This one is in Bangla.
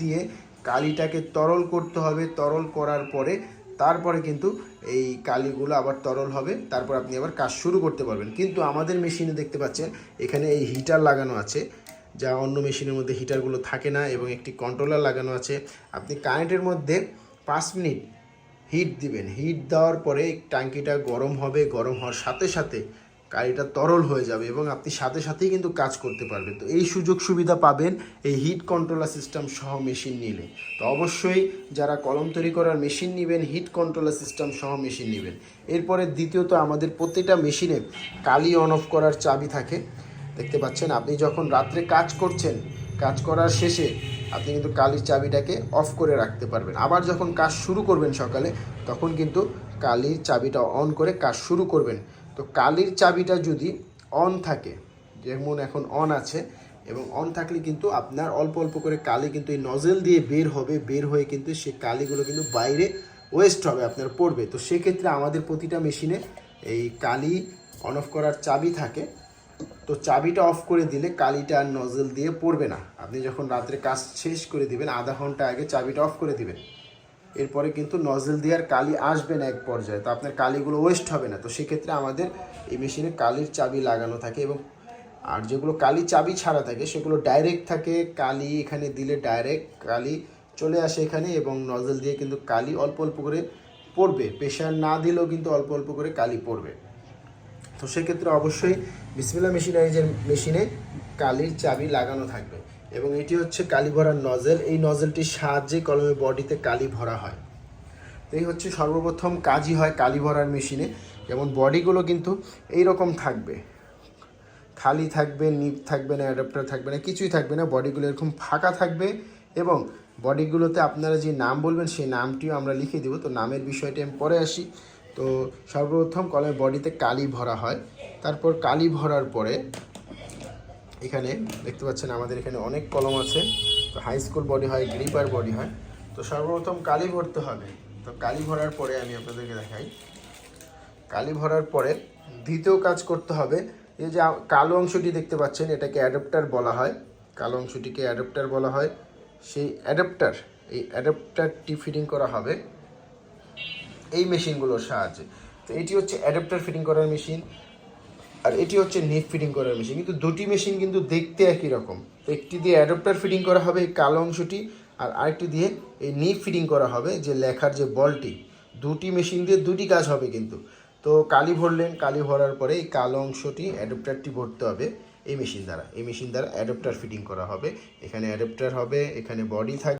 দিয়ে কালিটাকে তরল করতে হবে। তরল করার পরে তারপরে কিন্তু এই কালিগুলো আবার তরল হবে, তারপর আপনি আবার কাজ শুরু করতে পারবেন। কিন্তু আমাদের মেশিনে দেখতে পাচ্ছেন এখানে এই হিটার লাগানো আছে, যা অন্য মেশিনের মধ্যে হিটারগুলো থাকে না, এবং একটি কন্ট্রোলার লাগানো আছে। আপনি কারেন্টের মধ্যে 5 মিনিট হিট দিবেন। হিট দেওয়ার পরে ট্যাঙ্কিটা গরম হবে, গরম হওয়ার সাথে সাথে কালিটা তরল হয়ে যাবে এবং আপনি সাথে সাথেই কিন্তু কাজ করতে পারবেন। তো এই সুযোগ সুবিধা পাবেন এই হিট কন্ট্রোলার সিস্টেম সহ মেশিন নিলে। তো অবশ্যই যারা কলম তৈরি করার মেশিন নেবেন, হিট কন্ট্রোলার সিস্টেম সহ মেশিন নেবেন। এরপরে দ্বিতীয়ত, আমাদের প্রত্যেকটা মেশিনে কালি অন অফ করার চাবি থাকে। দেখতে পাচ্ছেন, আপনি যখন রাত্রে কাজ করছেন, কাজ করার শেষে আপনি কিন্তু কালির চাবিটাকে অফ করে রাখতে পারবেন। আবার যখন কাজ শুরু করবেন সকালে, তখন কিন্তু কালির চাবিটা অন করে কাজ শুরু করবেন। তো কালির চাবিটা যদি অন থাকে, যেমন এখন অন আছে, এবং অন থাকলে কিন্তু আপনার অল্প অল্প করে কালি কিন্তু এই নজেল দিয়ে বের হবে, বের হয়ে কিন্তু সেই কালিগুলো কিন্তু বাইরে ওয়েস্ট হবে, আপনার পড়বে। তো সেক্ষেত্রে আমাদের প্রতিটা মেশিনে এই কালি অন অফ করার চাবি থাকে। তো চাবিটা অফ করে দিলে কালিটা আর নজেল দিয়ে পড়বে না। আপনি যখন রাত্রে কাজ শেষ করে দিবেন, আধা ঘন্টা আগে চাবিটা অফ করে দিবেন, এরপরে কিন্তু নজেল দিয়ে আর কালি আসবে না এক পর্যায়ে। তো আপনার কালিগুলো ওয়েস্ট হবে না। তো সেক্ষেত্রে আমাদের এই মেশিনে কালির চাবি লাগানো থাকে, এবং আর যেগুলো কালি চাবি ছাড়া থাকে সেগুলো ডাইরেক্ট থাকে। কালি এখানে দিলে ডাইরেক্ট কালি চলে আসে এখানে, এবং নজেল দিয়ে কিন্তু কালি অল্প অল্প করে পড়বে। প্রেশার না দিলেও কিন্তু অল্প অল্প করে কালি পড়বে। তো সেক্ষেত্রে অবশ্যই বিসমিল্লাহ মেশিনারিজের মেশিনে কালির চাবি লাগানো থাকবে। এবং এটি হচ্ছে কালি ভরার নজেল। এই নজেলটির সাহায্যে কলমের বডিতে কালি ভরা হয়। তো এই হচ্ছে সর্বপ্রথম কাজই হয় কালি ভরার মেশিনে। যেমন বডিগুলো কিন্তু এই রকম থাকবে, খালি থাকবে, নিপ থাকবে না, অ্যাডাপ্টার থাকবে না, কিছুই থাকবে না। বডিগুলো এরকম ফাঁকা থাকবে, এবং বডিগুলোতে আপনারা যে নাম বলবেন সেই নামটিও আমরা লিখে দেবো। তো নামের বিষয়টি আমি পরে আসি। তো সর্বপ্রথম কলমের বডিতে কালি ভরা হয়। তারপর কালি ভরার পরে এখানে দেখতে পাচ্ছেন আমাদের এখানে অনেক কলম আছে। তো হাই স্কুল বডি হয়, গ্রিপার বডি হয়। তো সর্বপ্রথম কালি ভরতে হবে। তো কালি ভরার পরে আমি আপনাদেরকে দেখাই। কালি ভরার পরে দ্বিতীয় কাজ করতে হবে। এই যে কালো অংশটি দেখতে পাচ্ছেন, এটাকে অ্যাডাপ্টার বলা হয়। কালো অংশটিকে অ্যাডাপ্টার বলা হয়। সেই এই অ্যাডাপ্টারটি ফিটিং করা হবে এই মেশিনগুলোর সাহায্যে। তো এটি হচ্ছে অ্যাডাপ্টার ফিটিং করার মেশিন, আর এটি হচ্ছে নেট ফিটিং করার মেশিন। কিন্তু দুটি মেশিন কিন্তু দেখতে একই রকম। তো একটি দিয়ে অ্যাডাপ্টার ফিটিং করা হবে এই কালো অংশটি, আর আরেকটি দিয়ে এই নিপ ফিটিং করা হবে যে লেখার যে বলটি। দুটি মেশিন দিয়ে দুটি কাজ হবে কিন্তু। তো কালি ভরলেন, কালি ভরার পরে এই কালো অংশটি অ্যাডাপ্টারটি ভরতে হবে এই মেশিন দ্বারা। এই মেশিন দ্বারা অ্যাডাপ্টার ফিটিং করা হবে। এখানে অ্যাডাপ্টার হবে, এখানে বডি থাকবে।